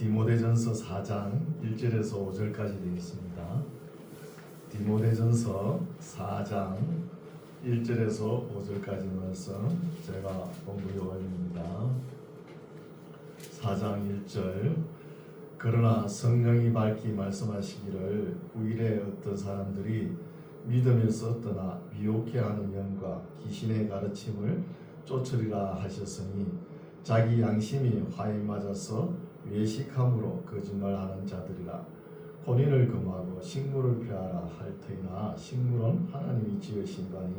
디모데전서 4장 1절에서 5절까지 되겠습니다. 디모데전서 4장 1절에서 5절까지 말씀 제가 본부 요원입니다. 4장 1절 그러나 성령이 밝히 말씀하시기를 후일에 어떤 사람들이 믿음에서 떠나 미혹해하는 영과 귀신의 가르침을 쫓으리라 하셨으니 자기 양심이 화에 맞아서 외식함으로 거짓말하는 자들이라. 혼인을 금하고 식물을 폐하라 할 터이나 식물은 하나님이 지으신 바니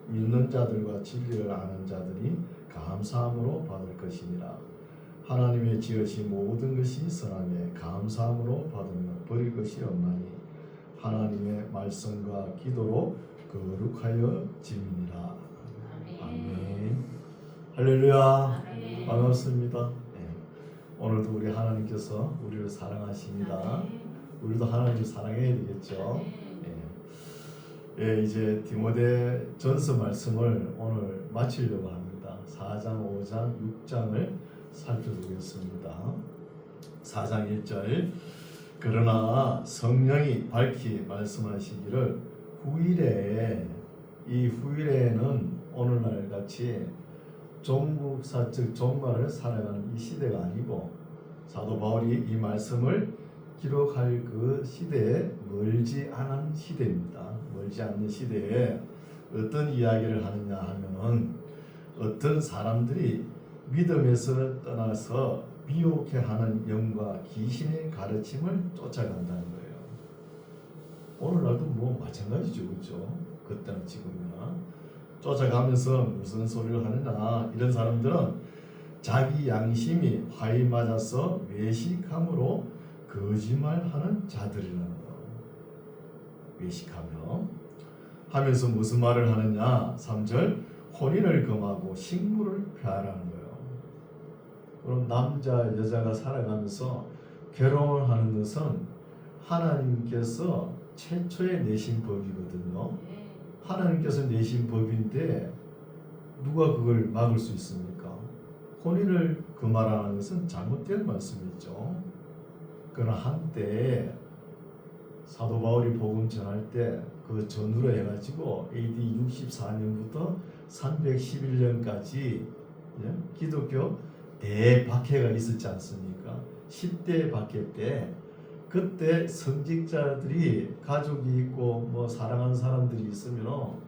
믿는 자들과 진리를 아는 자들이 감사함으로 받을 것이니라. 하나님의 지으신 모든 것이 선함에 감사함으로 받으며 버릴 것이 없나니 하나님의 말씀과 기도로 거룩하여 짐이니라. 아멘. 할렐루야. 아멘. 반갑습니다. 오늘도 우리 하나님께서 우리를 사랑하십니다. 우리도 하나님을 사랑해야 되겠죠. 이제 디모데전서 말씀을 오늘 마치려고 합니다. 4장, 5장, 6장을 살펴보겠습니다. 4장 1절 그러나 성령이 밝히 말씀하시기를 후일에, 이 후일에는 오늘날 같이 종국사 즉 종말을 살아가는 이 시대가 아니고 사도 바울이 이 말씀을 기록할 그 시대에 멀지 않은 시대입니다. 멀지 않는 시대에 어떤 이야기를 하느냐 하면은 어떤 사람들이 믿음에서 떠나서 미혹해하는 영과 귀신의 가르침을 쫓아간다는 거예요. 오늘날도 뭐 마찬가지죠, 그렇죠? 그때나 지금이나 쫓아가면서 무슨 소리를 하느냐, 이런 사람들은 자기 양심이 화에 맞아서 외식함으로 거짓말하는 자들이라는 거. 외식하며 하면서 무슨 말을 하느냐, 3절 혼인을 금하고 식물을 폐하라는 거예요. 그럼 남자 여자가 살아가면서 결혼을 하는 것은 하나님께서 최초에 내신 법이거든요. 하나님께서 내신 법인데 누가 그걸 막을 수 있습니까? 혼인을 금하라는 것은 잘못된 말씀이죠. 그러나 한때 사도 바울이 복음 전할 때 그 전후로 해가지고 AD 64년부터 311년까지 기독교 대박해가 있었지 않습니까? 10대 박해 때 그때 성직자들이 가족이 있고 뭐 사랑하는 사람들이 있으면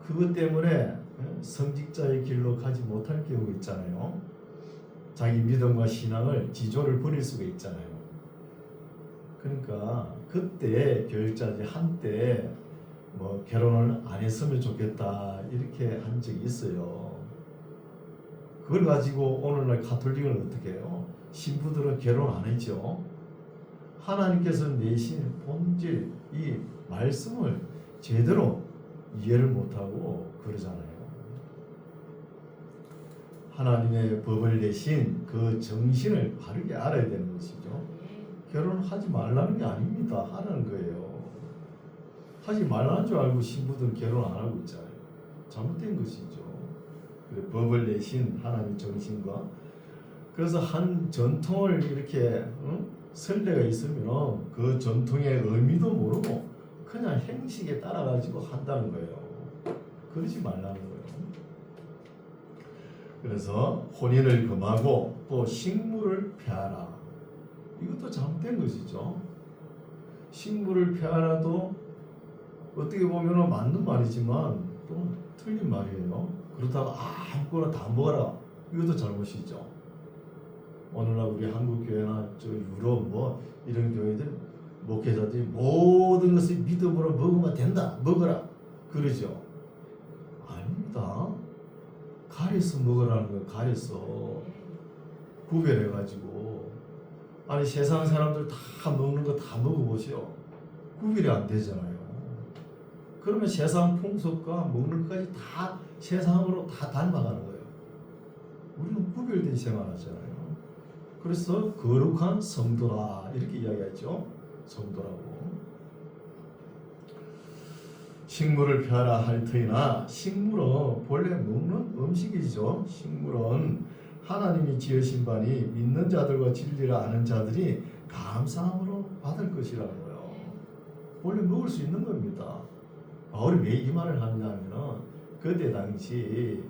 그것 때문에 성직자의 길로 가지 못할 경우가 있잖아요. 자기 믿음과 신앙을 지조를 버릴 수가 있잖아요. 그러니까 그때 교육자들이 한때 뭐 결혼을 안 했으면 좋겠다 이렇게 한 적이 있어요. 그걸 가지고 오늘날 가톨릭은 어떻게 해요? 신부들은 결혼 안 했죠. 하나님께서 내신 본질 이 말씀을 제대로 이해를 못하고 그러잖아요. 하나님의 법을 내신 그 정신을 바르게 알아야 되는 것이죠. 결혼하지 말라는 게 아닙니다. 하라는 거예요. 하지 말라는 줄 알고 신부들은 결혼 안 하고 있잖아요. 잘못된 것이죠. 법을 내신 하나님의 정신과 그래서 한 전통을 이렇게 선례가 있으면 그 전통의 의미도 모르고 그냥 행식에 따라가지고 한다는 거예요. 그러지 말라는 거예요. 그래서 혼인을 금하고 또 식물을 폐하라. 이것도 잘못된 것이죠. 식물을 폐하라도 어떻게 보면 맞는 말이지만 또 틀린 말이에요. 그렇다고 아무거나 다 먹어라. 이것도 잘못이죠. 오늘날 우리 한국 교회나 저 유럽 뭐 이런 교회들 목회자들이 모든 것을 믿음으로 먹으면 된다, 먹어라 그러죠. 아닙니다. 가려서 먹으라는 거예요. 가려서 구별해가지고. 아니 세상 사람들 다 먹는 거 다 먹어보시오. 구별이 안 되잖아요. 그러면 세상 풍속과 먹는 것까지 다 세상으로 다 닮아가는 거예요. 우리는 구별된 생활하잖아요. 그래서 거룩한 성도라 이렇게 이야기하죠. 성도라고. 식물을 폐하라 할 터이나 식물은 본래 먹는 음식이죠. 식물은 하나님이 지으신 바니 믿는 자들과 진리를 아는 자들이 감사함으로 받을 것이라고요. 원래 먹을 수 있는 겁니다. 바울이 왜 이 말을 하냐면은 그때 당시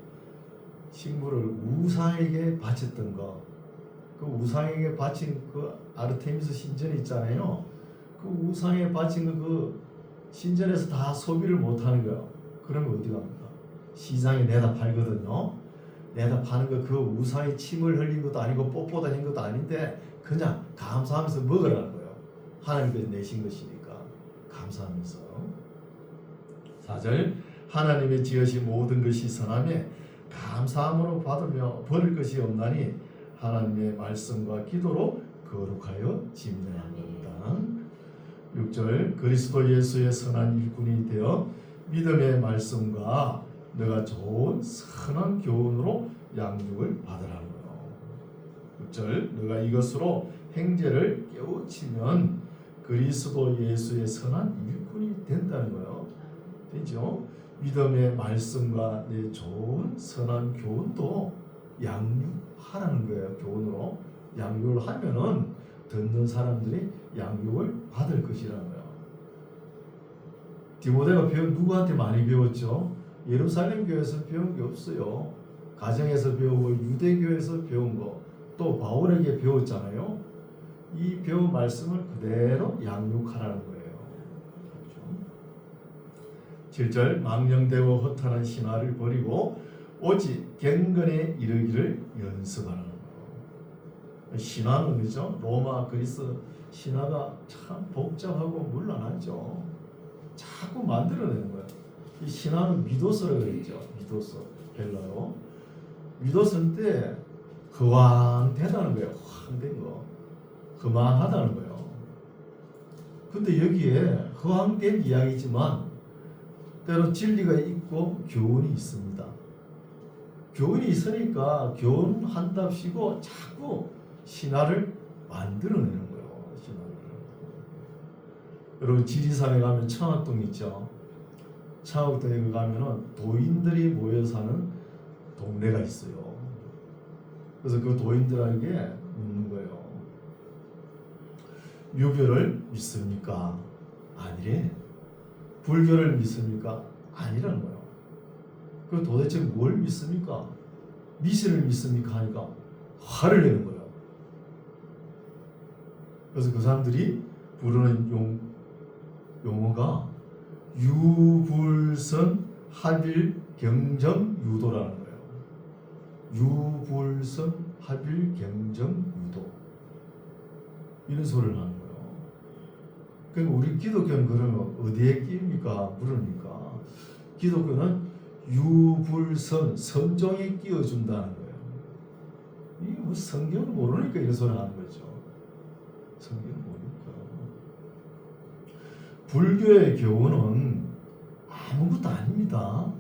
식물을 우상에게 바쳤던 거, 그 우상에게 바친 그 아르테미스 신전 있잖아요. 그 우상에 바친 그 신전에서 다 소비를 못 하는 거예요. 그러면 어디 갑니까? 시장에 내다 팔거든요. 내다 파는 거 그 우상에 침을 흘린 것도 아니고 뽀뽀 다닌 것도 아닌데 그냥 감사하면서 먹으라는 거예요. 하나님께서 내신 것이니까 감사하면서. 4절 하나님의 지으신 모든 것이 선함에 감사함으로 받으며 버릴 것이 없나니 하나님의 말씀과 기도로 거룩하여 짐작한 겁니다. 6절 그리스도 예수의 선한 일꾼이 되어 믿음의 말씀과 너가 좋은 선한 교훈으로 양육을 받으라고요. 6절 너가 이것으로 형제를 깨우치면 그리스도 예수의 선한 일꾼이 된다는 거예요. 되죠? 믿음의 말씀과 내 좋은 선한 교훈도 양육하라는 거예요. 교훈으로 양육을 하면은 듣는 사람들이 양육을 받을 것이라고요. 디모데가 누구한테 많이 배웠죠? 예루살렘 교회에서 배운 게 없어요. 가정에서 배우고 유대교에서 배운 거, 또 바울에게 배웠잖아요. 이 배운 말씀을 그대로 양육하라는 거예요. 7절 망령되고 허탄한 신화를 버리고 오직 경건에 이르기를 연습하라는 거예요. 신화는 그죠? 로마 그리스 신화가 참 복잡하고 문란하죠. 자꾸 만들어내는 거예요. 이 신화는 미도스라고 그랬죠. 미도스 헬라로. 미도스인데 허황되다는 거예요. 허황된 거. 허망하다는 거예요. 근데 여기에 허황된 이야기지만 때로 진리가 있고 교훈이 있습니다. 교훈이 있으니까 교훈한답시고 자꾸 신화를 만들어내는 거예요. 신화를. 여러분 지리산에 가면 청학동 있죠. 청학동에 가면은 도인들이 모여 사는 동네가 있어요. 그래서 그 도인들에게 묻는 거예요. 유교를 믿습니까? 아니래. 불교를 믿습니까? 아니라는 거예요. 그 도대체 뭘 믿습니까? 미신을 믿습니까? 하니까 화를 내는 거예요. 그래서 그 사람들이 부르는 용어가 유불선 합일 경정 유도라는 거예요. 유불선 합일 경정 유도 이런 소리를 하는 거예요. 그러니까 우리 기독교는 그러면 어디에 끼입니까? 물으니까 기독교는 유불선 선종에 끼워준다는 거예요. 이게 뭐 성경을 모르니까 이런 소리 하는 거죠. 성경을 모르니까. 불교의 교훈은 아무것도 아닙니다.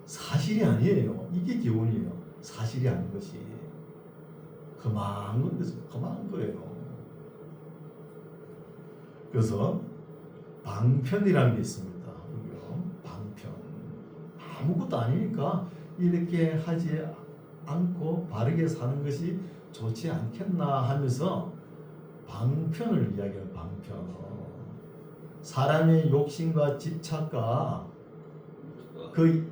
사실이 아니에요. 이게 교훈이에요. 사실이 아닌 것이. 그만한 거예요. 그래서 방편이라는 게 있습니다. 방편. 아무것도 아니니까 이렇게 하지 않고 바르게 사는 것이 좋지 않겠나 하면서 방편을 이야기해요. 방편. 사람의 욕심과 집착과 그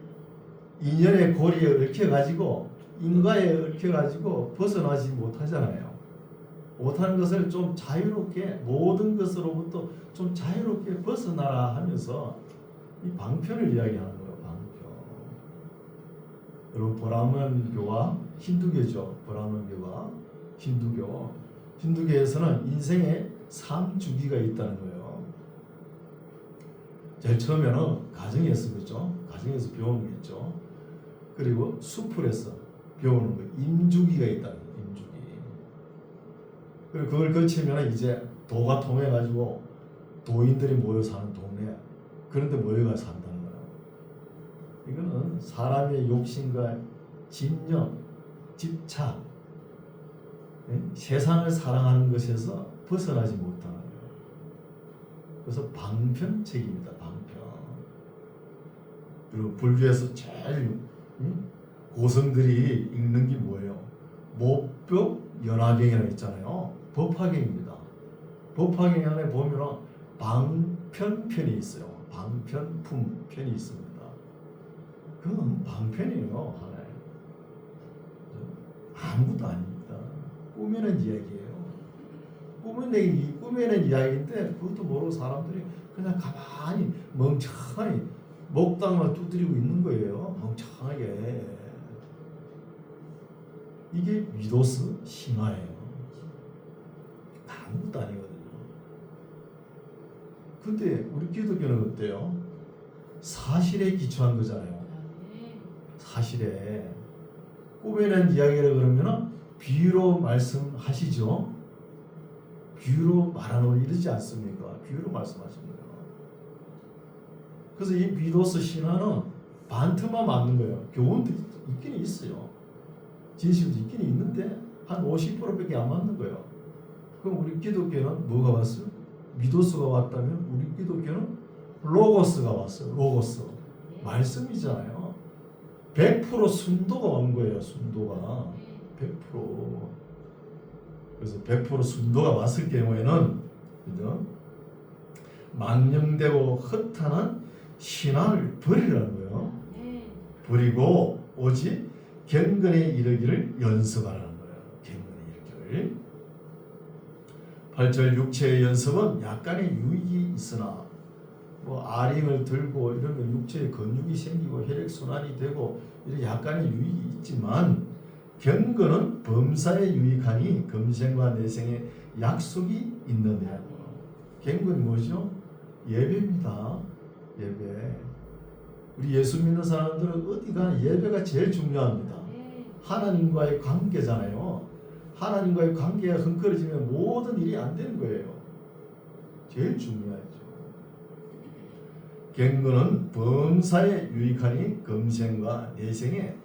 인연의 고리에 얽혀가지고 인과에 얽혀가지고 벗어나지 못하잖아요. 못하는 것을 좀 자유롭게 모든 것으로부터 좀 자유롭게 벗어나라 하면서 이 방편을 이야기하는 거예요. 방편. 여러분 브라హ୍먼교와 힌두교죠. 브라հ먼교와 힌두교. 힌두교에서는 인생에 3주기가 있다는 거예요. 제일 처음에는 가정에서 그죠. 가정에서 배우는 게 있죠. 그리고 수풀에서 배우는 거 임주기가 있다는 거예요. 임주기. 그리고 그걸 거치면 이제 도가 통해가지고 도인들이 모여 사는 동네 그런데 모여가 산다는 거예요. 이거는 사람의 욕심과 집념, 집착, 세상을 사랑하는 것에서 벗어나지 못하는 거예요. 그래서 방편책입니다. 방편. 그리고 불교에서 제일 고성들이 읽는 게 뭐예요? 모병 연화경이라고 있잖아요. 법화경입니다. 법화경 안에 보면 방편편이 있어요. 방편품 편이 있습니다. 그건 방편이에요. 하나에. 아무것도 아닙니다. 꾸미는 이야기예요. 꾸미는 이야기인데 그것도 모르고 사람들이 그냥 가만히 멍청하니 목당만 두드리고 있는 거예요. 멍청하게. 이게 미도스 신화예요. 아무것도 아니거든요. 근데 우리 기독교는 어때요? 사실에 기초한 거잖아요. 사실에. 꾸며낸 이야기라 그러면 비유로 말씀하시죠. 비유로 말하는 거 이러지 않습니까? 비유로 말씀하신 거예요. 그래서 이 미도스 신화는 반트만 맞는 거예요. 교훈도 있긴 있어요. 진실도 있긴 있는데 한 50%밖에 안 맞는 거예요. 그럼 우리 기독교는 뭐가 왔어요? 미도스가 왔다면 우리 기독교는 로고스가 왔어요. 로고스. 말씀이잖아요. 100% 순도가 온 거예요. 순도가 100%. 그래서 100% 순도가 왔을 경우에는 그죠? 망령되고 허탄한 신화를 버리라는 거예요. 버리고 오직 경건에 이르기를 연습하라는 거예요. 경건에 이르기를. 8절 육체의 연습은 약간의 유익이 있으나 뭐 아링을 들고 이러면 육체에 근육이 생기고 혈액순환이 되고 이런 약간의 유익이 있지만 경건은 범사에 유익하니 금생과 내생에 약속이 있느니라. 경건이 뭐죠? 예배입니다. 예배. 우리 예수 믿는 사람들은 어디 가나 예배가 제일 중요합니다. 하나님과의 관계잖아요. 하나님과의 관계가 흥거러지면 모든 일이 안 되는 거예요. 제일 중요하죠. 경건은 범사에 유익하니 금생과 내생에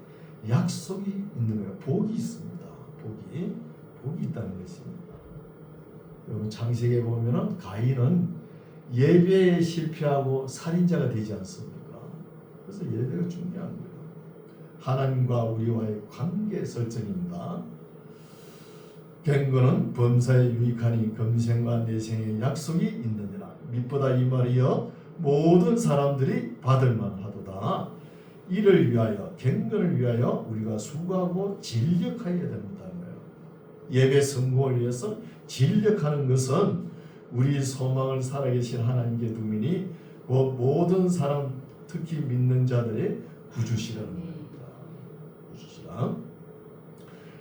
약속이 있는 거예요. 복이 있습니다. 복이 있다는 것입니다. 여러분 창세기에 보면은 가인은 예배에 실패하고 살인자가 되지 않습니까? 그래서 예배가 중요한 거예요. 하나님과 우리와의 관계 설정입니다. 경건은 범사에 유익하니 금생과 내생에 약속이 있느니라. mit보다 이 말이여 모든 사람들이 받을 만하도다. 이를 위하여 경건을 위하여 우리가 수고하고 진력하여야 된다는 거예요. 예배 성공을 위해서 진력하는 것은 우리 소망을 살아계신 하나님께 두미니 그 모든 사람 특히 믿는 자들의 구주시라는 겁니다. 구주시라.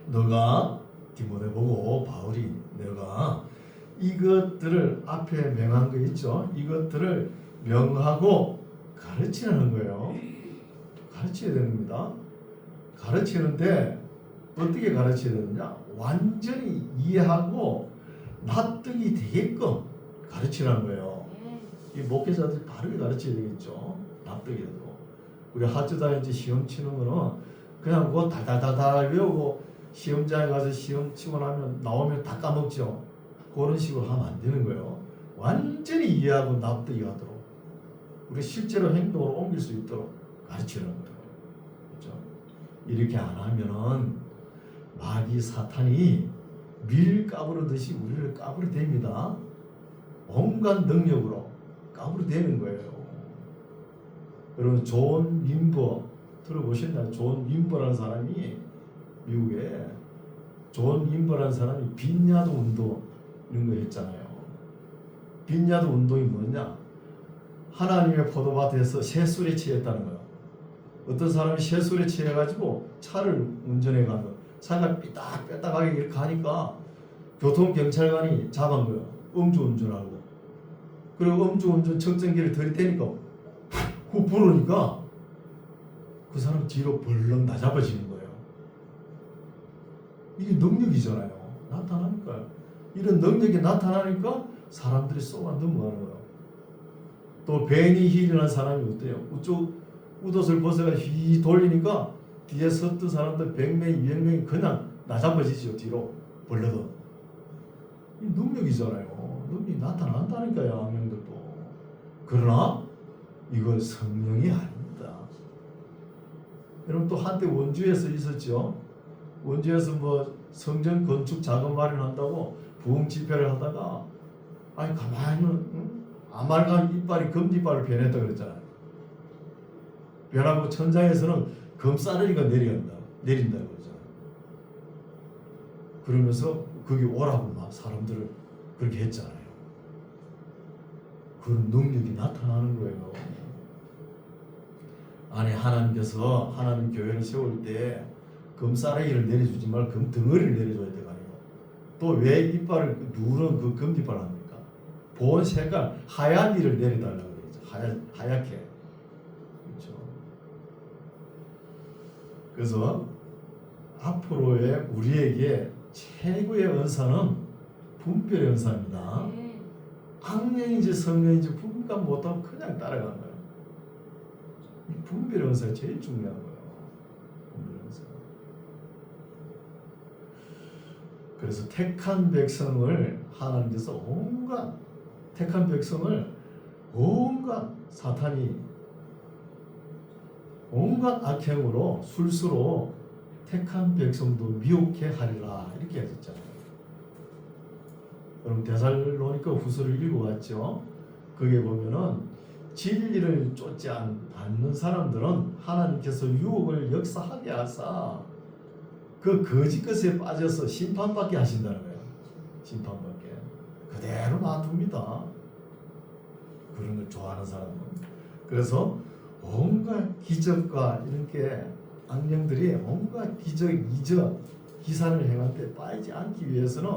너가 디모데 보고 바울이 내가 이것들을 앞에 명한 거 있죠. 이것들을 명하고 가르치라는 거예요. 가르쳐야 됩니다. 가르치는데 어떻게 가르쳐야 되느냐? 완전히 이해하고 납득이 되게끔 가르치라는 거예요. 이 목회자들이 바르게 가르쳐야 되겠죠. 납득이 되고. 우리 하주다인지 시험 치는 거는 그냥 그거 달달달달 외우고 시험장에 가서 시험 치고 나오면 다 까먹죠. 그런 식으로 하면 안 되는 거예요. 완전히 이해하고 납득이 가도록 우리 실제로 행동으로 옮길 수 있도록 가르치라는 거예요. 그렇죠? 이렇게 안 하면은 마귀 사탄이 밀 까부르듯이 우리를 까부르댑니다. 온갖 능력으로 까부르대는 거예요. 여러분 존 림버 들어보셨나요? 존 림버라는 사람이 미국에 존 림버라는 사람이 빈야드 운동 이런 거 했잖아요. 빈야드 운동이 뭐냐? 하나님의 포도밭에서 새술에 취했다는 거예요. 어떤 사람이 새술에 취해가지고 차를 운전해 가는 거예요. 차가 삐딱삐딱하게 이렇게 가니까 교통경찰관이 잡은 거예요. 음주운전하고. 그리고 음주운전 측정기를 들이대니까 그 부르니까 그 사람 뒤로 벌렁 나잡아지는 거예요. 이게 능력이잖아요. 나타나니까요. 이런 능력이 나타나니까 사람들이 쏘아 넘어가는 거예요. 또 베니 힐이라는 사람이 어때요? 우쪽 웃옷을 벗어가 휘 돌리니까 뒤에 섰던 사람들 100명이 200명이 그냥 나잡아지죠. 뒤로 벌려도. 이 능력이잖아요. 능력이 나타난다니까요. 악령들도. 그러나 이건 성령이 아닙니다. 여러분 또 한때 원주에서 있었죠. 원주에서 뭐 성전 건축 자금 마련한다고 부흥 집회를 하다가 아니 가만히 아말감 이빨이 금이빨을 변했다 그랬잖아요. 변하고 천장에서는 금싸르리가 내린다고 그러잖아요. 그러면서 거기 오라고 막 사람들을 그렇게 했잖아요. 그런 능력이 나타나는 거예요. 아니 하나님께서 하나님 교회를 세울 때 금싸레기를 내려주지 말고 금덩어리를 내려줘야 될 거 아니에요. 또 왜 이빨을 누런 그 금이빨 합니까? 본 색깔 하얀 이를 내려달라고 그러죠. 하얗게. 그렇죠. 그래서 앞으로의 우리에게 최고의 은사는 분별의 은사입니다. 악령인지 성령인지 분간 못하면 그냥 따라가는 거예요. 이 분별의 은사가 제일 중요한 거예요. 분별의 은사. 그래서 택한 백성을 하나님께서 택한 백성을 온갖 사탄이 온갖 악행으로 술수로 택한 백성도 미혹해 하리라 이렇게 하셨잖아요. 그럼 데살로니가 후서를 읽어봤죠. 거기에 보면은 진리를 쫓지 않는 사람들은 하나님께서 유혹을 역사하게 하사 그 거짓 것에 빠져서 심판받게 하신다는 거예요. 심판받게 그대로 놔둡니다. 그런 걸 좋아하는 사람은. 그래서 온갖 기적과 이런 게 악령들이 온갖 기적, 이적, 기사를 행할 때 빠지지 않기 위해서는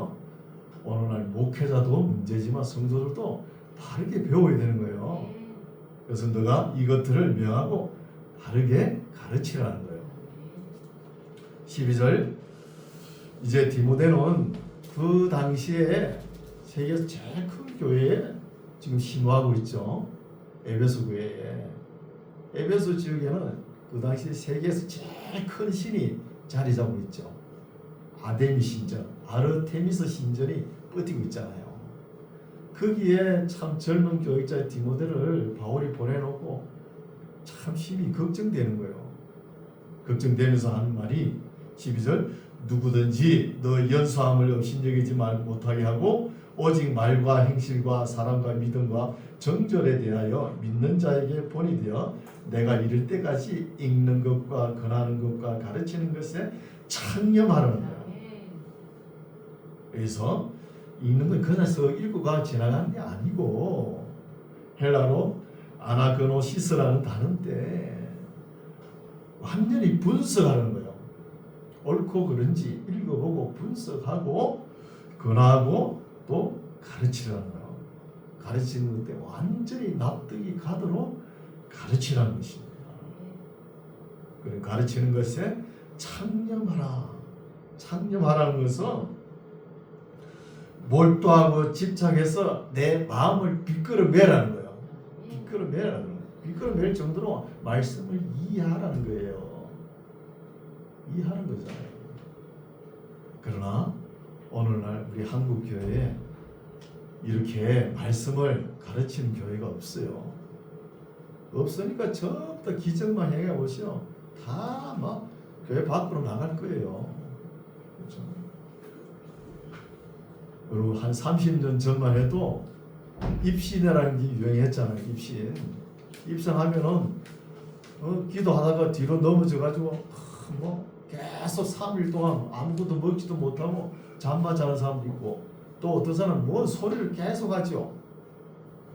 오늘날 목회자도 문제지만 성도들도 바르게 배워야 되는 거예요. 그래서 너가 이것들을 명하고 바르게 가르치라는 거예요. 12절 이제 디모데는 그 당시에 세계에서 제일 큰 교회에 지금 신화하고 있죠. 에베소 교회에. 에베소 지역에는 그 당시 세계에서 제일 큰 신이 자리 잡고 있죠. 아데미 신전, 아르테미스 신전이 버티고 있잖아요. 거기에 참 젊은 교육자 디모데를 바울이 보내놓고 참 심히 걱정되는 거예요. 걱정되면서 하는 말이 12절 누구든지 너 연수함을 업신여기지 못하게 하고 오직 말과 행실과 사랑과 믿음과 정절에 대하여 믿는 자에게 본이 되어 내가 이를 때까지 읽는 것과 권하는 것과 가르치는 것에 창념하라는 거예요. 그래서 읽는 건 그냥 써 읽고가 지나가는 게 아니고 헬라로 아나그노시스라는 단어인데 완전히 분석하는 거예요. 옳고 그른지 읽어보고 분석하고 권하고 또 가르치라는 거예요. 가르치는 것 때문에 완전히 납득이 가도록 가르치라는 것입니다. 그래 가르치는 것에 창념하라. 창념하라는 것은 몰두하고 집착해서 내 마음을 비끄러매라는 거예요. 비끄러매라는 거예요. 비끄러맬 정도로 말씀을 이해하라는 거예요. 이해하는 거잖아요. 그러나 오늘날 우리 한국 교회에 이렇게 말씀을 가르치는 교회가 없어요. 없으니까 전부 다 기적만 행해 보시오. 다 막 교회 밖으로 나갈 거예요. 그렇죠? 그리고 한 30년 전만 해도 입신이라는 게 유행했잖아요. 입신하면은 기도하다가 뒤로 넘어져가지고 뭐 계속 3일 동안 아무것도 먹지도 못하고 잠만 자는 사람도 있고 또 어떤 사람은 뭔 소리를 계속 하죠.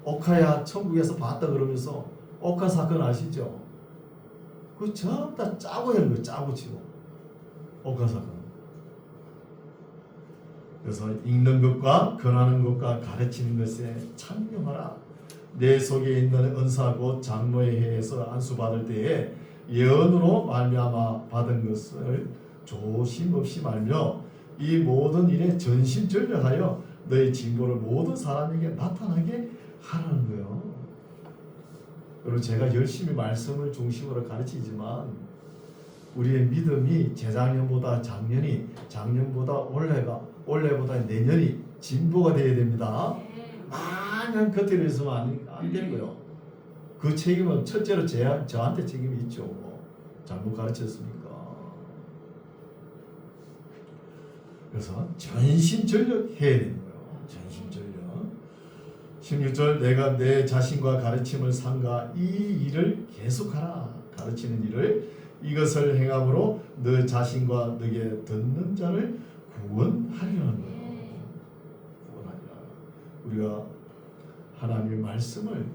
오카야 천국에서 봤다 그러면서 오카 사건 아시죠? 그 전부 다 짜고 한 거예요. 짜고 치고 오카 사건. 그래서 읽는 것과 권하는 것과 가르치는 것에 창념하라. 내 속에 있는 은사 곧 장로의 해에서 안수받을 때에 예언으로 말미암아 받은 것을 조심 없이 말며 이 모든 일에 전심전력하여 너의 징조를 모든 사람에게 나타나게 하라는 거예요. 그리고 제가 열심히 말씀을 중심으로 가르치지만 우리의 믿음이 재작년보다 작년이 작년보다 올해보다 내년이 진보가 되어야 됩니다. 마냥 겉으로 있으면 안 되는 거예요. 그 책임은 첫째로 저한테 책임이 있죠. 잘못 가르쳤으니까. 그래서 전심전력 해야 되는 거예요. 전심전력. 16절 내가 내 자신과 가르침을 삼가 이 일을 계속하라. 가르치는 일을 이것을 행함으로 너 자신과 너에게 듣는 자를 구원하리라는 거예요. 구원하리라. 우리가 하나님의 말씀을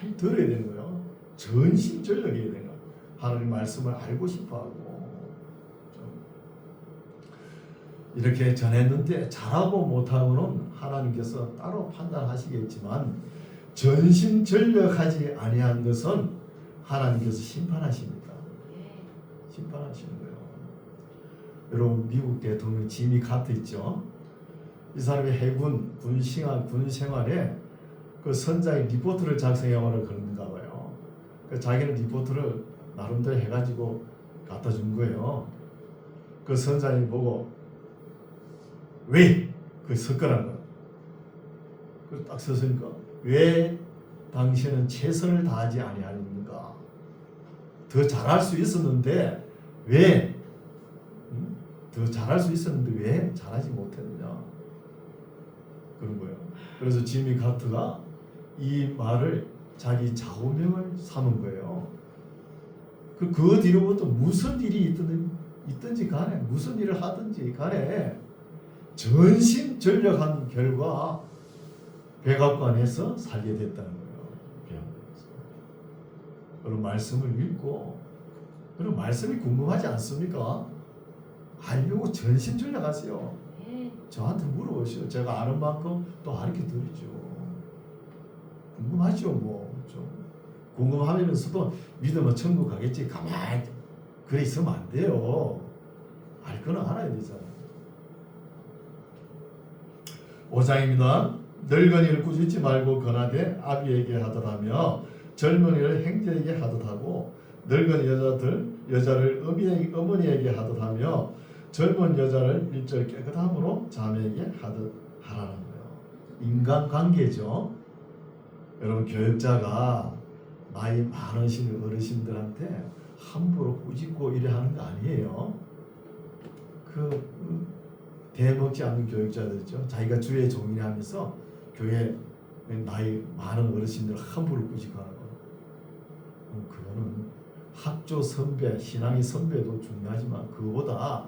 잘 들어야 되는 거예요. 전심전력해야 되는 거예요. 하나님의 말씀을 알고 싶어하고 이렇게 전했는데 잘하고 못하고는 하나님께서 따로 판단하시겠지만 전심전력하지 아니한 것은 하나님께서 심판하십니다. 심판하시는 거예요. 여러분 미국 대통령 지미 카터 있죠? 이 사람이 해군 군 생활에 그 선장이 리포트를 작성해오라고 그러는가 봐요. 그 자기는 리포트를 나름대로 해가지고 갖다 준 거예요. 그 선장이 보고 왜? 그 섞으라는 거야. 그 딱 썼으니까 왜 당신은 최선을 다하지 아니하는가? 더 잘할 수 있었는데 왜? 더 잘할 수 있었는데 왜 잘하지 못했느냐? 그런 거예요. 그래서 지미 카트가 이 말을 자기 좌우명을 삼은 거예요. 그 뒤로부터 무슨 일이 있든지 간에 무슨 일을 하든지 간에 전심전력한 결과 백악관에서 살게 됐다는 거예요. 그런 말씀을 읽고 그런 말씀이 궁금하지 않습니까? 알려고 전심전력하세요. 저한테 물어보시오. 제가 아는 만큼 또 가르쳐 드리죠. 궁금하죠. 뭐 좀 궁금하면서도 믿으면 천국 가겠지. 가만히 그래 있으면 안 돼요. 알 거는 알아야 되잖아요. 5장입니다. 늙은이를 꾸짖지 말고 권하되 아비에게 하듯하며 젊은이를 형제에게 하듯하고 늙은 여자를 어머니에게 하듯하며 젊은 여자를 일절 깨끗함으로 자매에게 하듯 하라는 거예요. 인간관계죠. 여러분 교육자가 나이 많으신 어르신들한테 함부로 꾸짖고 이래 하는 거 아니에요. 대먹지 않는 교육자들 있죠. 자기가 주의 종이라 하면서 교회 나이 많은 어르신들 함부로 꾸짖고 하는 거. 그거는 학조 선배, 신앙의 선배도 중요하지만 그거보다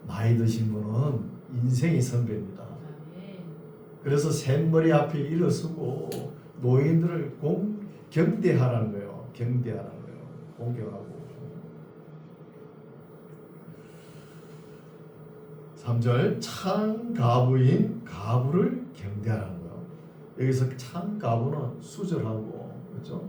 나이 드신 분은 인생의 선배입니다. 그래서 샘머리 앞에 일어서고 노인들을 경대하라는 거예요. 경대하라는 거예요. 공경하고. 3절 참 가부인 가부를 경대하라는 거예요. 여기서 참 가부는 수절하고 그렇죠?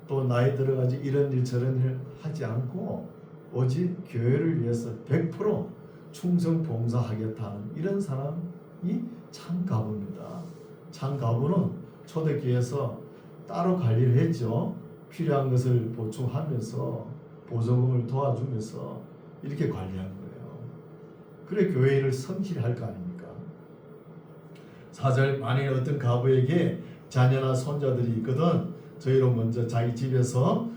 또 나이 들어가지 이런 일 저런 일 하지 않고 오직 교회를 위해서 100% 충성 봉사하겠다는 이런 사람이 참 가부입니다. 참 가부는 초대교회에서 따로 관리를 했죠. 필요한 것을 보충하면서 보조금을 도와주면서 이렇게 관리한 거예요. 그래 교회를 성실할 거 아닙니까? 4절 만일 어떤 가부에게 자녀나 손자들이 있거든 저희로 먼저 자기 집에서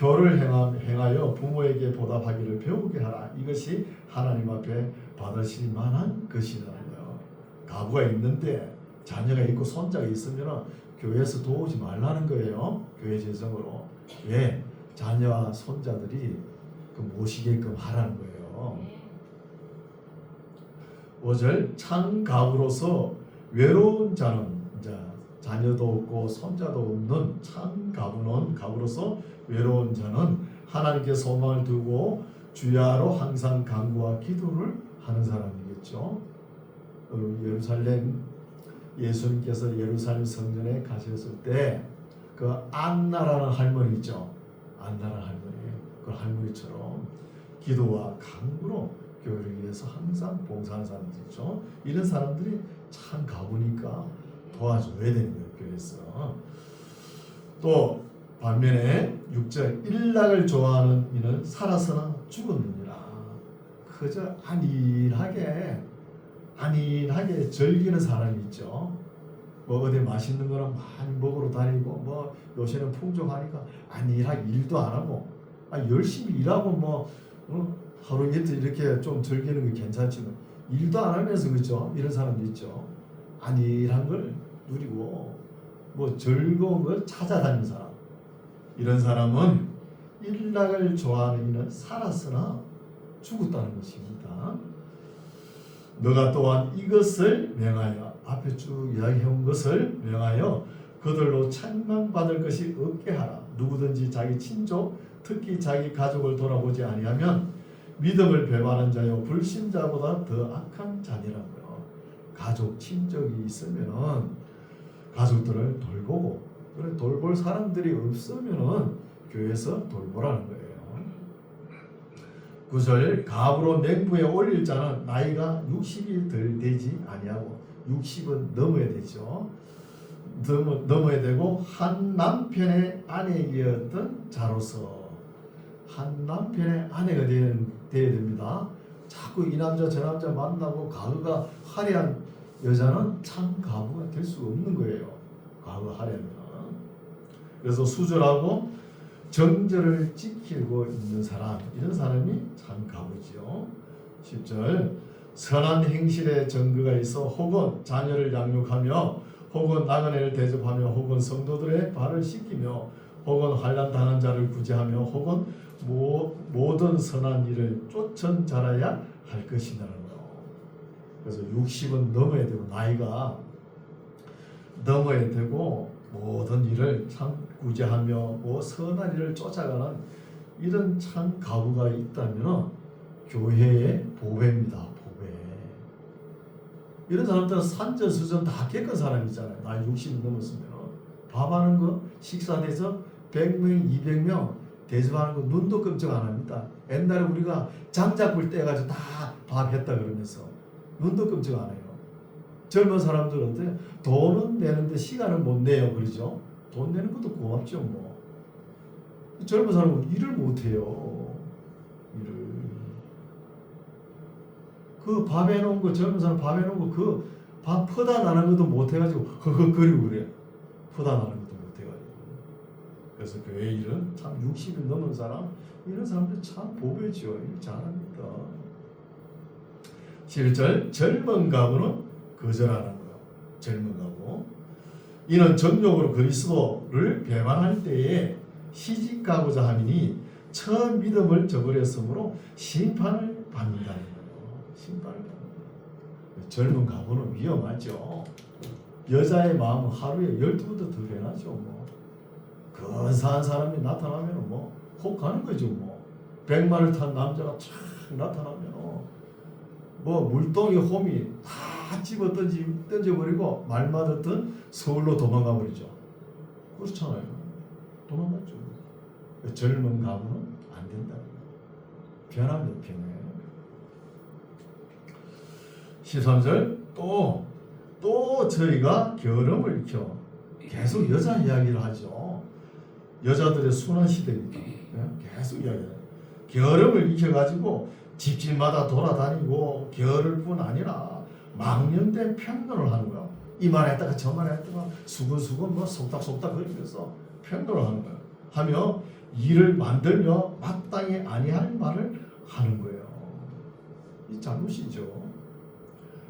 효를 행하여 부모에게 보답하기를 배우게 하라. 이것이 하나님 앞에 받으실 만한 것이라는 거예요. 가부가 있는데 자녀가 있고 손자가 있으면 교회에서 도우지 말라는 거예요. 교회 재정으로. 왜? 자녀와 손자들이 모시게끔 하라는 거예요. 5절 참 가부로서 외로운 자는 자녀도 없고 손자도 없는 참 가부로서 외로운 자는 하나님께 소망을 두고 주야로 항상 간구와 기도를 하는 사람이겠죠. 예수님께서 예루살렘 성전에 가셨을 때 그 안나라는 할머니 있죠. 안나라는 할머니. 그 할머니처럼 기도와 간구로 교회를 위해서 항상 봉사하는 사람들이죠. 이런 사람들이 참 가보니까 도와줘야 되는 거예요. 교회에서. 또 반면에 6절 일락을 좋아하는 이는 살아서나 죽었느니라. 그저 안일하게 즐기는 사람이 있죠. 뭐 어디 맛있는 거나 많이 먹으러 다니고 뭐 요새는 풍족하니까 안일하게 일도 안 하고 열심히 일하고 하루 이틀 이렇게 좀 즐기는 게 괜찮지만 일도 안 하면서 그죠? 이런 사람도 있죠. 안일한 걸 누리고 뭐 즐거운 걸 찾아다니는 사람. 이런 사람은 일락을 좋아하는 이는 살았으나 죽었다는 것입니다. 너가 또한 이것을 명하여 앞에 쭉 이야기해온 것을 명하여 그들로 책망받을 것이 없게 하라. 누구든지 자기 친족 특히 자기 가족을 돌아보지 아니하면 믿음을 배반한 자요 불신자보다 더 악한 자니라고요. 가족 친족이 있으면은 가족들을 돌보고 그래 돌볼 사람들이 없으면은 교회에서 돌보라는 거예요. 9절 갑으로 맹부에 올릴 자는 나이가 60이 덜 되지 아니하고 60은 넘어야 되죠. 넘어야 되고 한 남편의 아내이었던 자로서 한 남편의 아내가 되어야 됩니다. 자꾸 이 남자 저 남자 만나고 가구가 화려한 여자는 참 가부가 될 수가 없는 거예요. 가구가 화려하면. 그래서 수절하고 정절을 지키고 있는 사람, 이런 사람이 참 가부지요. 10절 선한 행실에 정거가 있어 혹은 자녀를 양육하며 혹은 나그네를 대접하며 혹은 성도들의 발을 씻기며 혹은 환난 당한 자를 구제하며 혹은 모든 선한 일을 쫓은 자라야 할 것이라는 거. 그래서 60은 넘어야 되고 나이가 넘어야 되고 모든 일을 참 구제하며 뭐 선한 일을 쫓아가는 이런 참 가부가 있다면 교회의 보배입니다. 보배. 이런 사람들은 산전수전 다 겪은 사람이잖아요. 나이 60 넘었으면 밥하는 거 식사 대접 100명 200명 대접하는 거 눈도 끔찍 안 합니다. 옛날에 우리가 장작불 떼가지고 다 밥 했다 그러면서 눈도 끔찍 안 해요. 젊은 사람들은 어때요? 돈은 내는데 시간을 못 내요. 그러죠? 돈 내는 것도 고맙죠. 뭐 젊은 사람은 일을 못 해요. 일을. 그 밥 해놓은 거 젊은 사람 밥 해놓은 거 그 밥 퍼다 나는 것도 못 해가지고 헉헉거리고 그래. 퍼다 나는 것도 못 해가지고. 그래서 교회 일은 참 60이 넘은 사람 이런 사람들 참 보배죠. 일 잘합니다. 11절 젊은 가부는 거절하는 거예요. 젊은 가부. 이는 정욕으로 그리스도를 배반할 때에 시집가고자 함이니 처음 믿음을 저버렸으므로 심판을 받는다는 거예요. 심판을 받는다. 젊은 가부는 위험하죠. 여자의 마음은 하루에 12번도 더 변하죠. 뭐 근사한 사람이 나타나면 뭐 혹 가는 거죠. 뭐 100마를 탄 남자가 촥 나타나면 뭐 물동이 홈이 다 집어 던져버리고 말만 듣던 서울로 도망가 버리죠. 그렇잖아요. 도망갔죠. 젊은 가부는 안 된다. 변하면 변해. 13절 또 저희가 게으름을 익혀 계속 여자 이야기를 하죠. 여자들의 순환 시대니까 계속 이야기해요. 게으름을 익혀가지고 집집마다 돌아다니고 게으를 뿐 아니라 망령된 편견을 하는 거야. 이 말 했다가 저 말 했다가 수근수근 뭐 속닥속닥 거리면서 편견을 하는 거야. 하며 일을 만들며 마땅히 아니할 말을 하는 거예요. 이 잘못이죠.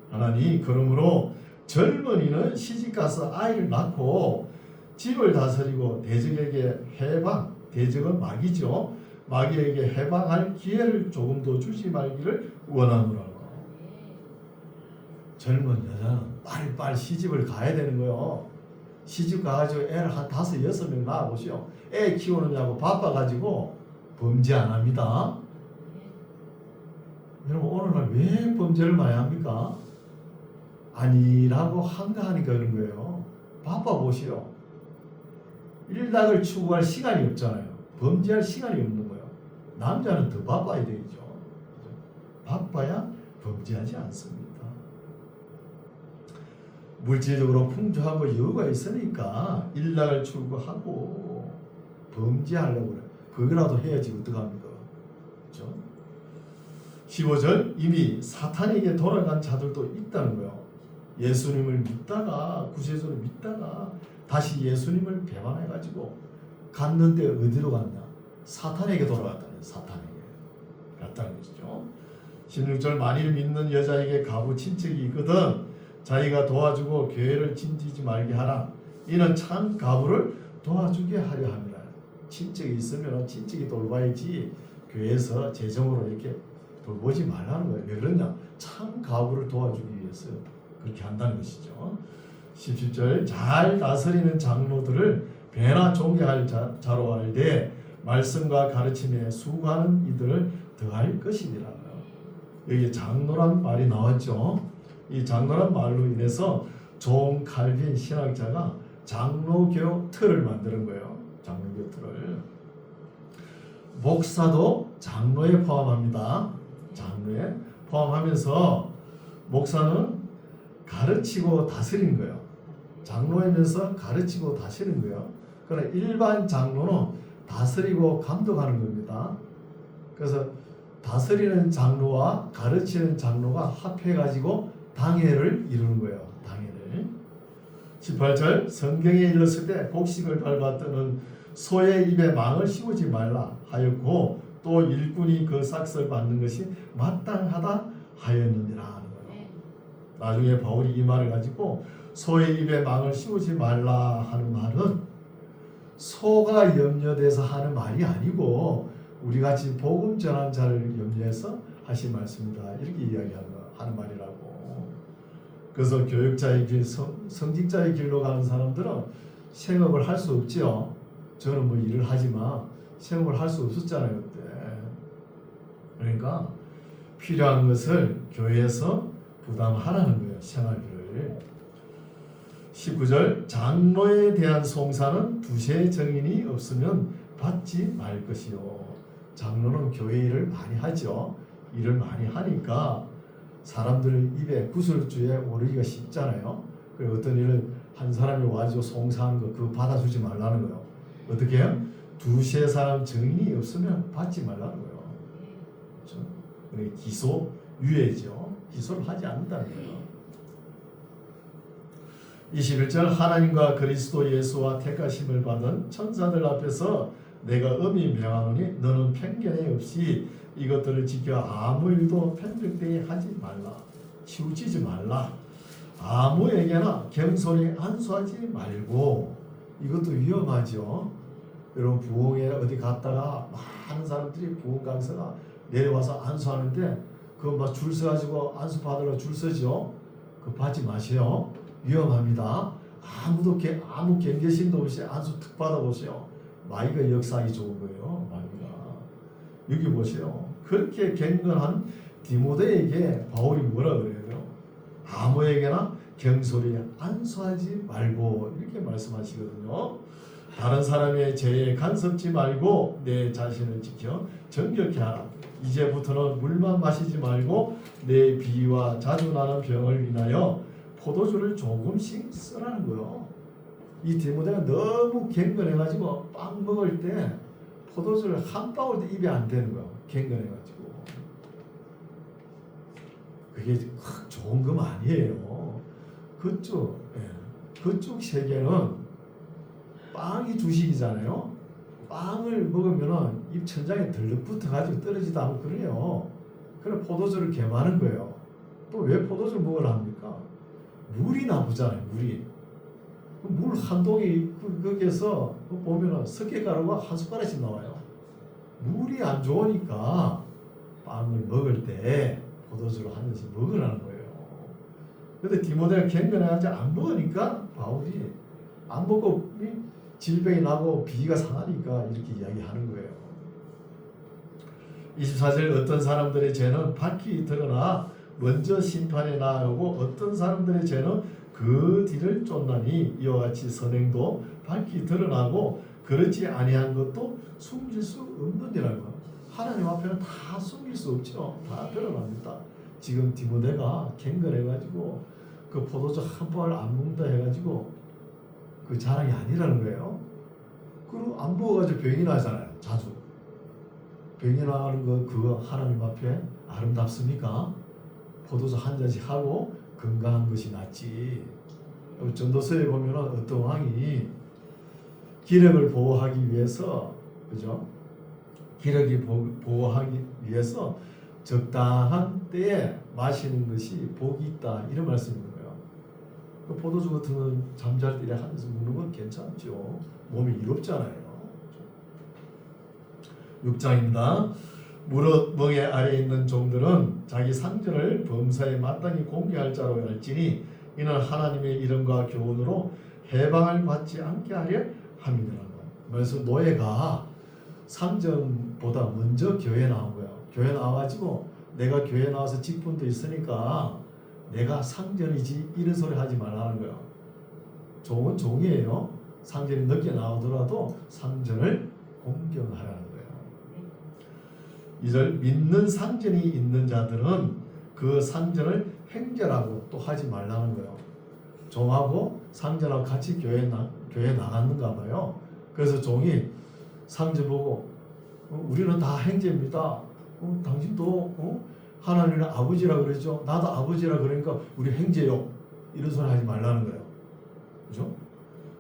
하나님 그러므로 젊은이는 시집가서 아이를 낳고 집을 다스리고 대적에게 해방, 대적은 마귀죠. 마귀에게 해방할 기회를 조금 더 주지 말기를 원하노라. 젊은 여자는 빨리빨리 시집을 가야 되는 거요. 시집 가가지고 애를 한 5, 6명 낳아보시오. 애 키우느냐고 바빠가지고 범죄 안 합니다. 여러분 오늘날 왜 범죄를 많이 합니까? 아니라고 한가하니까 그런 거예요. 바빠 보시오. 일락을 추구할 시간이 없잖아요. 범죄할 시간이 없는 거예요. 남자는 더 바빠야 되겠죠. 바빠야 범죄하지 않습니다. 물질적으로 풍족하고 여유가 있으니까 일락을 추구하고 범죄하려고 그래요. 그거라도 해야지 어떡합니까? 그렇죠? 15절 이미 사탄에게 돌아간 자들도 있다는 거예요. 예수님을 믿다가 구세주를 믿다가 다시 예수님을 배반해가지고 갔는데 어디로 갔냐? 사탄에게 돌아갔다는 거예요. 사탄에게 갔다는 것이죠. 16절 만일 믿는 여자에게 가부 친척이 있거든 자기가 도와주고 교회를 짐지지 말게 하라. 이는 참 가부를 도와주게 하려 함이라. 친척이 있으면 친척이 돌봐야지 교회에서 재정으로 이렇게 돌보지 말라는 거예요. 왜 그러냐? 참 가부를 도와주기 위해서 그렇게 한다는 것이죠. 17절 잘 다스리는 장로들을 배나 존경할 자로 알되 말씀과 가르침에 수고하는 이들을 더할 것이니라. 여기 장로란 말이 나왔죠. 이 장로란 말로 인해서 존 칼빈 신학자가 장로교 틀을 만드는 거예요. 장로교 틀을. 목사도 장로에 포함합니다. 장로에 포함하면서 목사는 가르치고 다스리는 거예요. 장로이면서 가르치고 다스리는 거예요. 그러나 일반 장로는 다스리고 감독하는 겁니다. 그래서 다스리는 장로와 가르치는 장로가 합해가지고 당회를 이루는 거예요. 당회를. 18절 성경에 일렀을 때 곡식을 밟아 뜨는 소의 입에 망을 씌우지 말라 하였고 또 일꾼이 그 삭슬 받는 것이 마땅하다 하였느니라 하는 거예요. 나중에 바울이 이 말을 가지고 소의 입에 망을 씌우지 말라 하는 말은 소가 염려돼서 하는 말이 아니고 우리 같이 복음 전한 자를 염려해서 하신 말씀이다. 이렇게 이야기하는 말이라고. 그래서 교육자의 길, 성직자의 길로 가는 사람들은 생업을 할 수 없지요. 저는 뭐 일을 하지만 생업을 할 수 없었잖아요 그때. 그러니까 필요한 것을 교회에서 부담하라는 거예요. 생활비를. 19절 장로에 대한 송사는 두세 정인이 없으면 받지 말 것이요. 장로는 교회 일을 많이 하죠. 일을 많이 하니까 사람들 입에 구슬주에 오르기가 쉽잖아요. 그리고 어떤 일을 한 사람이 와서 송사한 거 그거 받아주지 말라는 거예요. 어떻게 해요? 두세 사람 정인이 없으면 받지 말라는 거예요. 그렇죠? 그러니까 기소유예죠. 기소를 하지 않는다는 거예요. 21절 하나님과 그리스도 예수와 택하심을 받은 천사들 앞에서 내가 엄히 명하노니 너는 편견에 없이 이것들을 지켜 아무 일도 편득되게 하지 말라. 치우치지 말라. 아무에게나 경솔히 안수하지 말고. 이것도 위험하죠. 여러분 부흥회 어디 갔다가 많은 사람들이 부흥 강사가 내려와서 안수하는데 그거 막 줄 서가지고 안수 받으러 줄 서죠. 그거 받지 마세요. 위험합니다. 아무 경계심도 없이 안수 특 받아보세요. 마귀가 역사하기 좋은 거예요. 마귀가. 여기 보세요. 그렇게 경건한 디모데에게 바울이 뭐라 그래요? 아무에게나 경솔히 안수하지 말고 이렇게 말씀하시거든요. 다른 사람의 죄에 간섭지 말고 내 자신을 지켜 정결케 하라. 이제부터는 물만 마시지 말고 내 비와 자주 나는 병을 인하여 포도주를 조금씩 쓰라는 거요. 이 디모데가 너무 경건해가지고 빵 먹을 때 포도주를 한 방울도 입에 안 대는 거야. 경건해가지고. 그게 좋은 거 아니에요. 그쪽 세계는 빵이 주식이잖아요. 빵을 먹으면 입 천장에 들럭붙어가지고 떨어지도 않고 그래요. 그래 포도주를 개마는 거예요. 또 왜 포도주를 먹으라 합니까? 물이 나쁘잖아요. 물 한 동이 거기에서 보면은 석회가루가 한 숟가락씩 나와요. 물이 안 좋으니까 빵을 먹을 때 포도주를 한 잔씩 먹으라는 거예요. 근데 디모데가 경건해가지고 안 먹으니까 바울이 안 먹고 질병이 나고 비위가 상하니까 이렇게 이야기하는 거예요. 24절 어떤 사람들의 죄는 밝히 드러나 먼저 심판에 나아가고 어떤 사람들의 죄는 그 뒤를 쫓나니 이와 같이 선행도 밝히 드러나고 그렇지 아니한 것도 숨길 수 없느니라고. 하나님 앞에는 다 숨길 수 없죠. 다 드러납니다. 지금 디모데가 경건해가지고 그 포도주 한 방울 안 먹는다 해가지고 그 자랑이 아니라는 거예요. 그리고 안 먹어가지고 병이 나잖아요. 자주. 병이 나는 거 그거 하나님 앞에 아름답습니까? 포도주 한 잔씩 하고 건강한 것이 낫지. 전도서에 보면 어떤 왕이 기력을 보호하기 위해서, 그죠? 기력이 보호하기 위해서 적당한 때에 마시는 것이 복이 있다 이런 말씀인 거예요. 그 포도주 같은 건 잠잘 때 하면서 먹는 건 괜찮죠. 몸이 이롭잖아요. 6장입니다. 무릇 멍에 아래에 있는 종들은 자기 상전을 범사에 마땅히 공개할 자로 알지니 이는 하나님의 이름과 교훈으로 해방을 받지 않게 하려 함이니라. 그래서 노예가 상전보다 먼저 교회에 나온 거예요. 교회 나와가지고 내가 교회 나와서 직분도 있으니까 내가 상전이지 이런 소리 하지 말라는 거예요. 종은 종이에요. 상전이 늦게 나오더라도 상전을 공경하라는 거예요. 2절 믿는 상전이 있는 자들은 그 상전을 행절하고 또 하지 말라는 거예요. 종하고 상전하고 같이 교회에 나갔는가 봐요. 그래서 종이 상전 보고 우리는 다 행제입니다. 당신도 하나님은 아버지라 그러죠. 나도 아버지라 그러니까 우리 행제요. 이런 소리 하지 말라는 거예요. 그죠?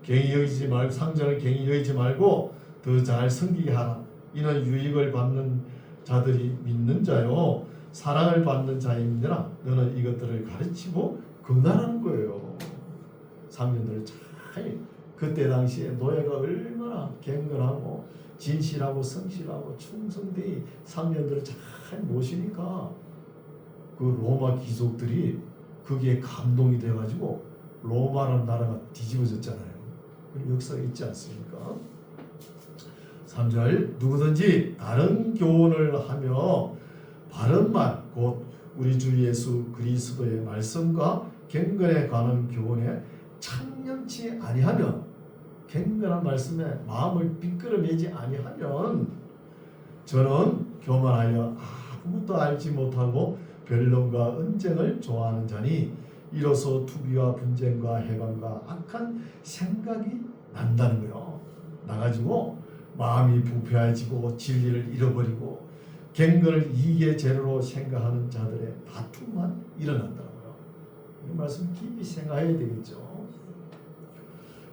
갱이 여기지 말고 상전을 갱이 여기지 말고 더 잘 섬기게 하라. 이는 유익을 받는 자들이 믿는 자요 사랑을 받는 자임이라 너는 이것들을 가르치고 권하라는 거예요. 상전들을 잘 그때 당시에 노예가 얼마나 경건하고 진실하고 성실하고 충성되이 상전들을 잘 모시니까 그 로마 귀족들이 거기에 감동이 돼가지고 로마라는 나라가 뒤집어졌잖아요. 그런 역사가 있지 않습니까? 3절 누구든지 다른 교훈을 하며 바른 말 곧 우리 주 예수 그리스도의 말씀과 경건에 관한 교훈에 참념치 아니하면 경건한 말씀에 마음을 비끄러매지 아니하면 저는 교만하여 아무것도 알지 못하고 변론과 언쟁을 좋아하는 자니 이로써 투비와 분쟁과 해방과 악한 생각이 난다는 거예요. 나가지고 마음이 부패해지고 진리를 잃어버리고 경건을 이익의 재료로 생각하는 자들의 다툼만 일어난다고요. 이 말씀 깊이 생각해야 되겠죠.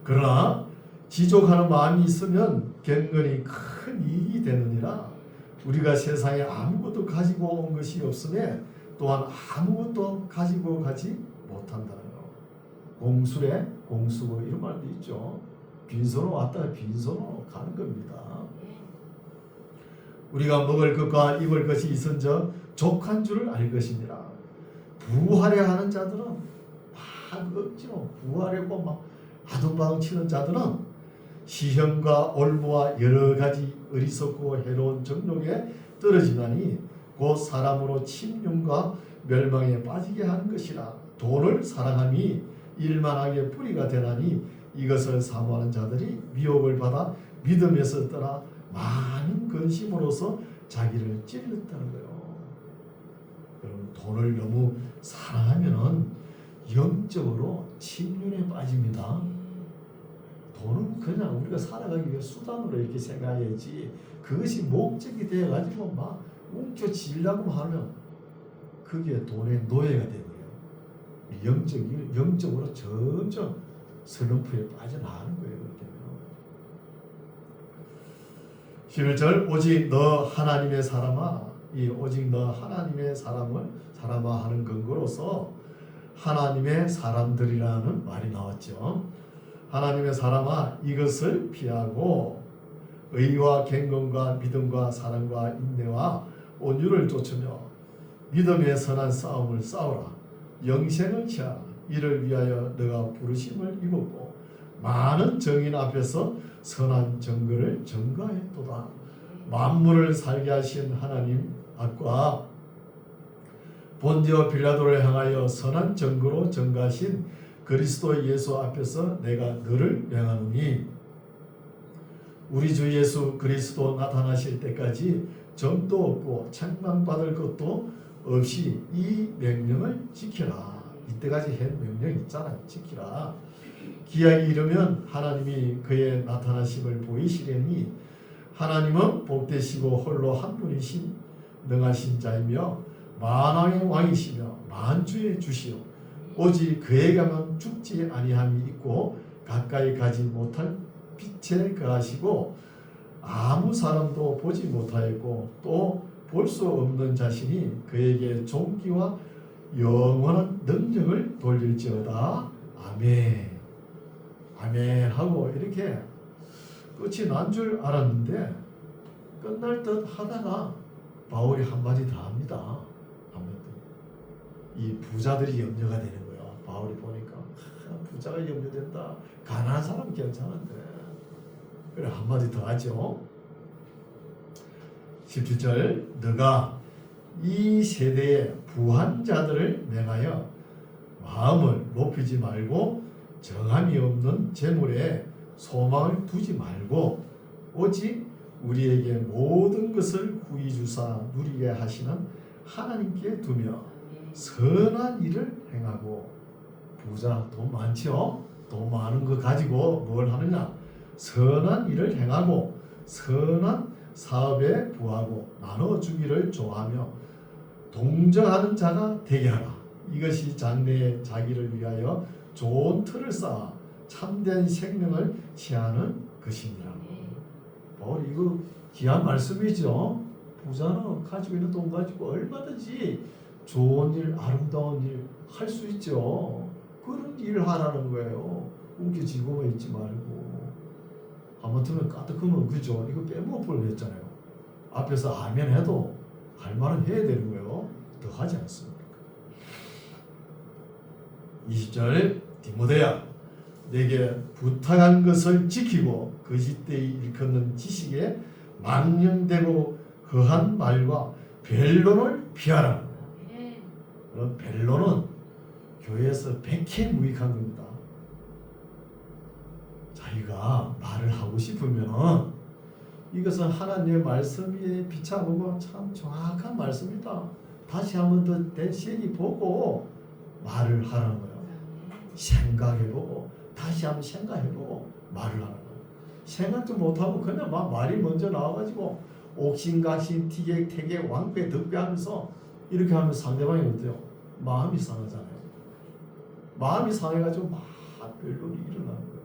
그러나 지족하는 마음이 있으면 경건이 큰 이익이 되느니라. 우리가 세상에 아무것도 가지고 온 것이 없으며 또한 아무것도 가지고 가지 못한다는 거. 공술에 공수고 이런 말도 있죠. 빈손으로 왔다가 빈손으로 가는 겁니다. 우리가 먹을 것과 입을 것이 있은저 족한 줄을 알 것이니라. 부하려 하는 자들은 막 억지로 부하려고 막 아둥바둥 치는 자들은 시험과 올무와 여러 가지 어리석고 해로운 정욕에 떨어지나니 곧 사람으로 침륜과 멸망에 빠지게 하는 것이라. 돈을 사랑함이 일만하게 뿌리가 되나니 이것을 사모하는 자들이 미혹을 받아 믿음에서 떠나 많은 근심으로서 자기를 찔렀다는 거예요. 여러분 돈을 너무 사랑하면은 영적으로 침륜에 빠집니다. 돈은 그냥 우리가 살아가기 위해 수단으로 이렇게 생각해야지 그것이 목적이 되어가지고 막 움켜쥐려고 하면 그게 돈의 노예가 되고요. 영적으로 점점 슬럼프에 빠져나가는 거예요. 그렇게 11절 오직 너 하나님의 사람아. 이 오직 너 하나님의 사람아 하는 근거로서 하나님의 사람들이라는 말이 나왔죠. 하나님의 사람아 이것을 피하고 의와 경건과 믿음과 사랑과 인내와 온유를 좇으며 믿음의 선한 싸움을 싸우라. 영생을 취하라. 이를 위하여 너가 부르심을 입었고 많은 정인 앞에서 선한 정거를 전가했도다. 만물을 살게 하신 하나님 앞과 본디오 빌라도를 향하여 선한 정거로 전가하신 그리스도 예수 앞에서 내가 너를 명하노니 우리 주 예수 그리스도 나타나실 때까지 점도 없고 책망받을 것도 없이 이 명령을 지키라. 이때까지 한 명령 있잖아요. 지키라. 기약이 이르면 하나님이 그의 나타나심을 보이시려니 하나님은 복되시고 홀로 한 분이신 능하신 자이며 만왕의 왕이시며 만주의 주시오. 오직 그에게만 죽지 아니함이 있고 가까이 가지 못할 빛에 거하시고 아무 사람도 보지 못하였고 또 볼 수 없는 자신이 그에게 존귀와 영원한 능력을 돌릴지어다. 아멘. 아멘 하고 이렇게 끝이 난 줄 알았는데 끝날 듯 하다가 바울이 한마디 더 합니다. 이 부자들이 염려가 되는 거야. 바울이 보니까 부자가 염려된다. 가난한 사람은 괜찮은데. 그래 한마디 더 하죠. 17절 너가 이 세대의 부한 자들을 명하여 마음을 높이지 말고 정함이 없는 재물에 소망을 두지 말고 오직 우리에게 모든 것을 후히 주사 누리게 하시는 하나님께 두며 선한 일을 행하고 부자 돈 많죠? 돈 많은 거 가지고 뭘 하느냐? 선한 일을 행하고 선한 사업에 부하고 나눠주기를 좋아하며 동정하는 자가 되게 하라. 이것이 장래에 자기를 위하여 좋은 틀을 쌓아 참된 생명을 취하는 것입니다. 바울이 이거 귀한 말씀이죠. 부자는 가지고 있는 돈 가지고 얼마든지 좋은 일, 아름다운 일 할 수 있죠. 그런 일을 하라는 거예요. 움켜쥐고만 있지 말고. 하마터면 까뜩하면 그죠. 이거 빼먹을 뻔했잖아요. 앞에서 아멘 해도 할 말은 해야 되는 거예요. 더 하지 않습니까? 20절 디모데야 내게 부탁한 것을 지키고 거짓되이 일컫는 지식에 망령되고 허한 말과 변론을 피하라. 그럼 변론은 교회에서 백해무익한 겁니다. 자기가 말을 하고 싶으면 이것은 하나님의 말씀에 비춰보고 참 정확한 말씀이다. 다시 한번 더 대시히 보고 말을 하라는 거예요. 생각해보고 다시 한번 생각해보고 말을 하는 거예요. 생각도 못하고 그냥 막 말이 먼저 나와가지고 옥신각신 티격태격 왕배 덕배하면서 이렇게 하면 상대방이 어때요? 마음이 상하잖아요. 마음이 상해가지고 막 변론이 일어나는 거예요.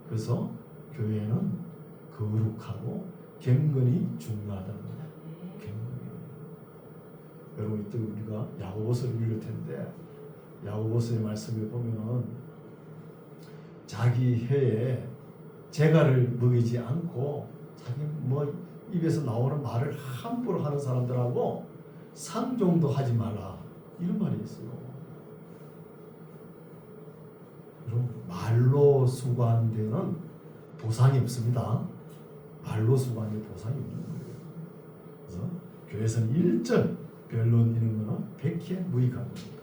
그래서 교회는 거룩하고 경건이 중요하다는 거예요. 경건이. 여러분 이때 우리가 야고보서를 읽을 텐데 야고보서의 말씀을 보면은 자기 혀에 재갈을 먹이지 않고 자기 뭐 입에서 나오는 말을 함부로 하는 사람들하고 상종도 하지 말라 이런 말이 있어요. 여러분 말로 수고하는 데는 보상이 없습니다. 말로 수고하는 데 보상이 없는 거예요. 그래서 교회에서는 일절 변론 이런 거는 백해무익한 겁니다.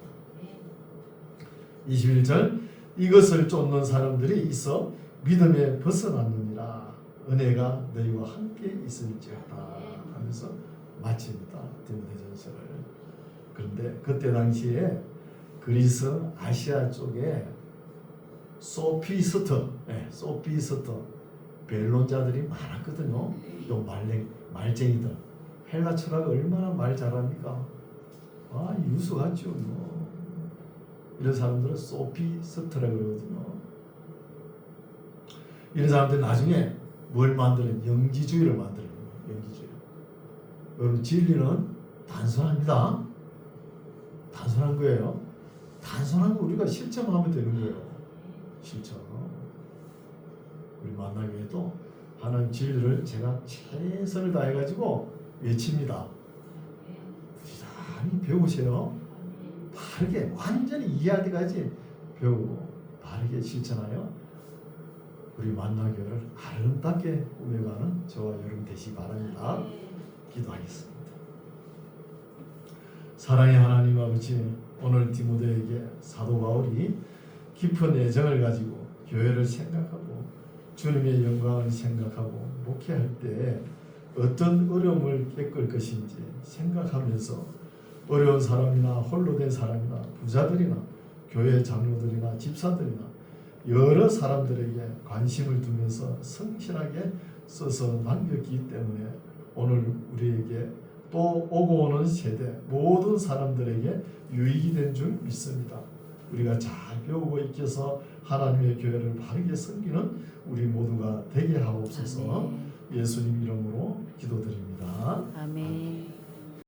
21절 이것을 쫓는 사람들이 있어 믿음에 벗어났느니라 은혜가 너희와 함께 있을지어다 하면서 마칩니다. 디모데전서를. 그런데 그때 당시에 그리스 아시아 쪽에 소피스트 변론자들이 많았거든요. 또 말쟁이들. 헬라 철학이 얼마나 말 잘합니까? 유수 같죠. 이런 사람들은 소피스트라고 그러거든요. 이런 사람들이 나중에 뭘 만드는 영지주의를 만드는 거예요. 영지주의. 여러분 진리는 단순합니다. 단순한 거예요. 단순한 거 우리가 실천하면 되는 거예요. 실천. 우리 만나기 위해도 하나님 진리를 제가 최선을 다해가지고 외칩니다. 부지런히 배우세요. 바르게 완전히 이해할 때까지 배우고 바르게 실천하여 우리 만나교회를 아름답게 꾸며가는 저와 여러분 되시기 바랍니다. 기도하겠습니다. 사랑의 하나님 아버지, 오늘 디모데에게 사도 바울이 깊은 애정을 가지고 교회를 생각하고 주님의 영광을 생각하고 목회할 때 어떤 어려움을 겪을 것인지 생각하면서 어려운 사람이나 홀로 된 사람이나 부자들이나 교회 장로들이나 집사들이나 여러 사람들에게 관심을 두면서 성실하게 써서 남겼기 때문에 오늘 우리에게 또 오고 오는 세대 모든 사람들에게 유익이 된 줄 믿습니다. 우리가 잘 배우고 익혀서 하나님의 교회를 바르게 섬기는 우리 모두가 되게 하옵소서. 예수님 이름으로 기도드립니다. 아멘.